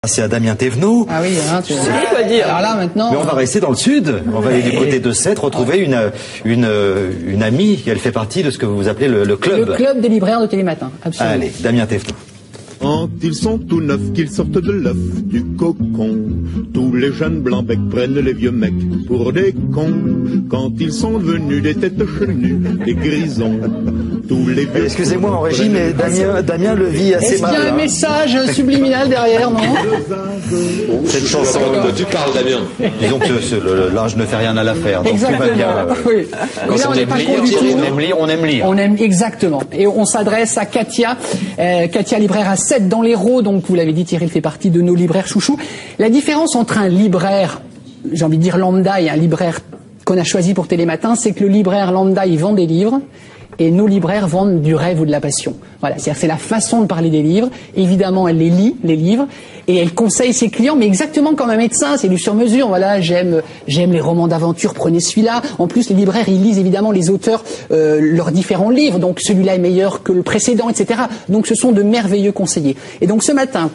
C'est à Damien Thévenot. Ah oui, hein, tu vas dire. Alors là, maintenant. Mais on va rester dans le sud. On va aller du côté de Sète retrouver une amie. Elle fait partie de ce que vous appelez le club. Le club des libraires de Télématin. Absolument. Allez, Damien Thévenot. Quand ils sont tout neufs, qu'ils sortent de l'œuf du cocon, tous les jeunes blancs becs prennent les vieux mecs pour des cons. Quand ils sont devenus des têtes chenues, des grisons, tous les vieux... Excusez-moi en régie, mais Damien le vit assez mal. Est-ce qu'il y a un message subliminal derrière, non? Cette chanson... Tu parles, Damien. Disons que l'âge ne fait rien à l'affaire. Donc Exactement. tout va bien. Oui. Quand là, on n'est aime pas lire, con du tout. On aime lire, on aime lire. On aime exactement. Et on s'adresse à Katia. Katia, libraire à Sète dans l'Hérault. Donc, vous l'avez dit, Thierry fait partie de nos libraires chouchous. La différence entre un libraire, j'ai envie de dire lambda, et un libraire qu'on a choisi pour Télématin, c'est que le libraire lambda, il vend des livres. Et nos libraires vendent du rêve ou de la passion. Voilà, c'est la façon de parler des livres. Évidemment, elle les lit, les livres, et elle conseille ses clients, mais exactement comme un médecin, c'est du sur-mesure. Voilà, j'aime les romans d'aventure, prenez celui-là. En plus, les libraires, ils lisent évidemment les auteurs, leurs différents livres, donc celui-là est meilleur que le précédent, etc. Donc ce sont de merveilleux conseillers. Et donc ce matin,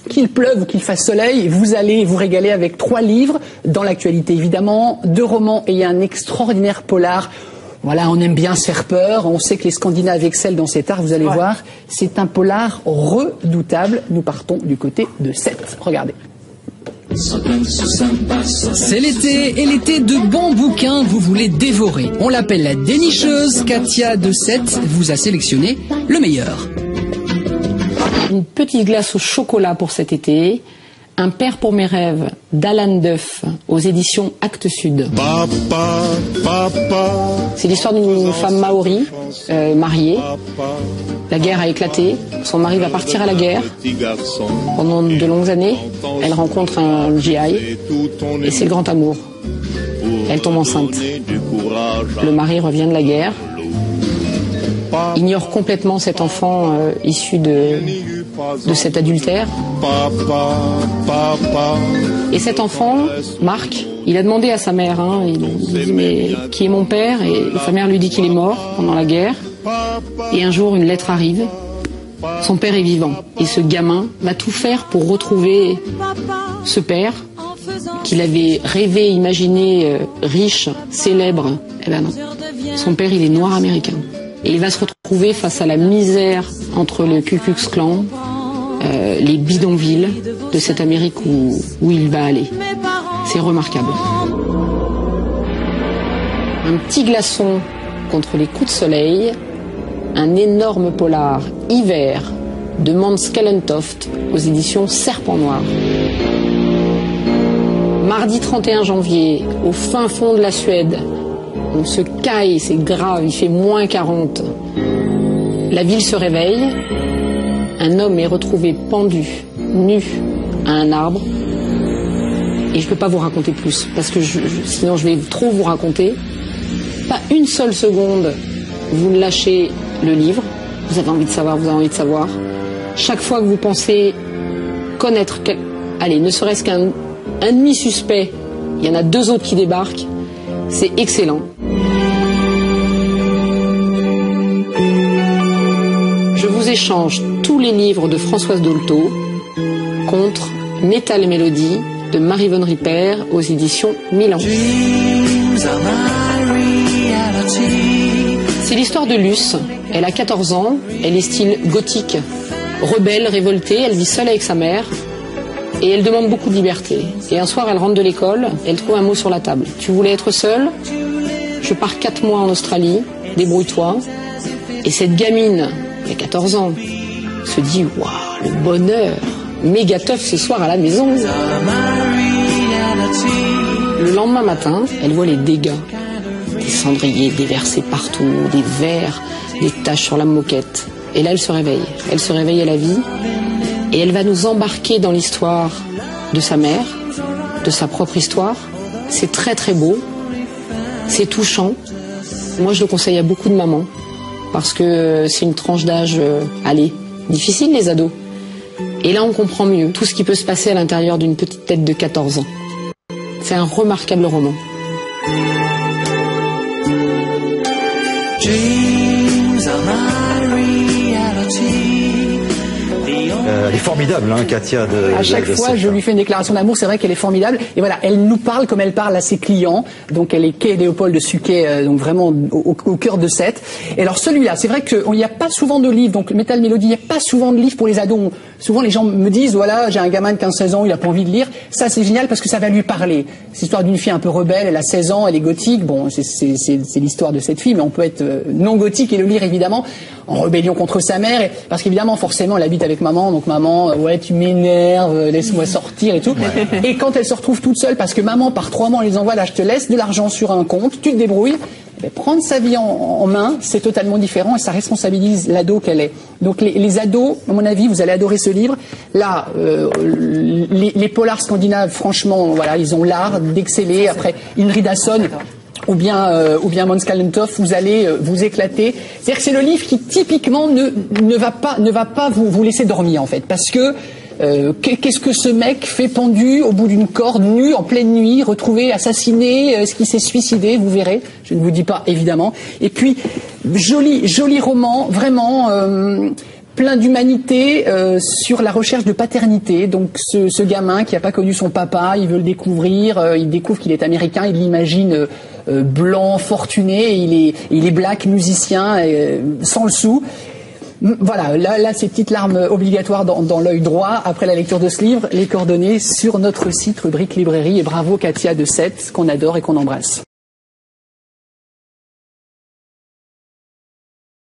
qu'il pleuve ou qu'il fasse soleil, vous allez vous régaler avec 3 livres dans l'actualité, évidemment, 2 romans et un extraordinaire polar. Voilà, on aime bien se faire peur, on sait que les Scandinaves excellent dans cet art, vous allez voir, c'est un polar redoutable. Nous partons du côté de Sète. Regardez. C'est l'été, et l'été de bons bouquins vous voulez dévorer. On l'appelle la dénicheuse. Katia de Sète vous a sélectionné le meilleur. Une petite glace au chocolat pour cet été. Un père pour mes rêves d'Alan Duff aux éditions Actes Sud. Papa, papa. C'est l'histoire d'une femme maori mariée. La guerre a éclaté. Son mari va partir à la guerre. Pendant de longues années, elle rencontre un GI et c'est le grand amour. Elle tombe enceinte. Le mari revient de la guerre. Ignore complètement cet enfant issu de cet adultère. Et cet enfant, Marc, il a demandé à sa mère, il dit mais qui est mon père? Et sa mère lui dit qu'il est mort pendant la guerre. Et un jour, une lettre arrive. Son père est vivant. Et ce gamin va tout faire pour retrouver ce père qu'il avait rêvé, imaginé, riche, célèbre. Eh ben non. Son père, il est noir américain. Et il va se retrouver face à la misère entre le Ku Klux Klan, les bidonvilles de cette Amérique où il va aller. C'est remarquable. Un petit glaçon contre les coups de soleil, un énorme polar hiver de Mans Kallentoft aux éditions Serpent Noir. Mardi 31 janvier, au fin fond de la Suède, on se caille, c'est grave, il fait moins 40. La ville se réveille. Un homme est retrouvé pendu, nu, à un arbre. Et je ne peux pas vous raconter plus, parce que sinon je vais trop vous raconter. Pas une seule seconde, vous lâchez le livre. Vous avez envie de savoir, vous avez envie de savoir. Chaque fois que vous pensez connaître, allez, ne serait-ce qu'un demi-suspect, il y en a 2 autres qui débarquent. C'est excellent. Je vous échange tous les livres de Françoise Dolto contre Métal et Mélodie de Marie-Vonne Ripper aux éditions Milan. C'est l'histoire de Luce. Elle a 14 ans, elle est style gothique, rebelle, révoltée, elle vit seule avec sa mère et elle demande beaucoup de liberté. Et un soir, elle rentre de l'école, elle trouve un mot sur la table. Tu voulais être seule? Je pars 4 mois en Australie, débrouille-toi. Et cette gamine, qui a 14 ans, se dit « Waouh, le bonheur, méga teuf ce soir à la maison !» Le lendemain matin, elle voit les dégâts. Des cendriers déversés partout, des verres, des taches sur la moquette. Et là, elle se réveille. Elle se réveille à la vie. Et elle va nous embarquer dans l'histoire de sa mère, de sa propre histoire. C'est très très beau. C'est touchant. Moi, je le conseille à beaucoup de mamans. Parce que c'est une tranche d'âge, difficile les ados. Et là, on comprend mieux tout ce qui peut se passer à l'intérieur d'une petite tête de 14 ans. C'est un remarquable roman. Elle est formidable, hein, Katia de À chaque fois, je lui fais une déclaration d'amour. C'est vrai qu'elle est formidable. Et voilà, elle nous parle comme elle parle à ses clients. Donc, elle est quai Léopold de Suquet, donc vraiment au cœur de Sète. Et alors, celui-là, c'est vrai qu'il n'y a pas souvent de livres. Donc, Metal Melody, il n'y a pas souvent de livres pour les ados. Souvent, les gens me disent, voilà, j'ai un gamin de 15-16 ans, il a pas envie de lire. Ça, c'est génial parce que ça va lui parler. C'est l'histoire d'une fille un peu rebelle. Elle a 16 ans, elle est gothique. Bon, c'est l'histoire de cette fille, mais on peut être non gothique et le lire, évidemment, en rébellion contre sa mère. Parce qu'évidemment, forcément, elle habite avec maman. Donc, maman, ouais, tu m'énerves, laisse-moi sortir et tout. Ouais. Et quand elle se retrouve toute seule, parce que maman, par 3 mois, les envoie, là, je te laisse de l'argent sur un compte, tu te débrouilles. Prendre sa vie en main, c'est totalement différent et ça responsabilise l'ado qu'elle est. Donc les ados, à mon avis, vous allez adorer ce livre. Là, les polars scandinaves, franchement, voilà, ils ont l'art d'exceller. Après, Ingrid Hasson ou bien Måns Kallentoft, vous allez vous éclater. C'est-à-dire que c'est le livre qui typiquement ne va pas vous laisser dormir en fait, parce que qu'est-ce que ce mec fait pendu au bout d'une corde, nu, en pleine nuit, retrouvé, assassiné, est-ce qu'il s'est suicidé, vous verrez, je ne vous dis pas évidemment. Et puis, joli roman, vraiment plein d'humanité sur la recherche de paternité. Donc ce gamin qui n'a pas connu son papa, il veut le découvrir, il découvre qu'il est américain, il l'imagine blanc, fortuné, et il est black, musicien, sans le sou. Voilà, là, ces petites larmes obligatoires dans l'œil droit. Après la lecture de ce livre, les coordonnées sur notre site rubrique librairie. Et bravo Katia de Sète, qu'on adore et qu'on embrasse.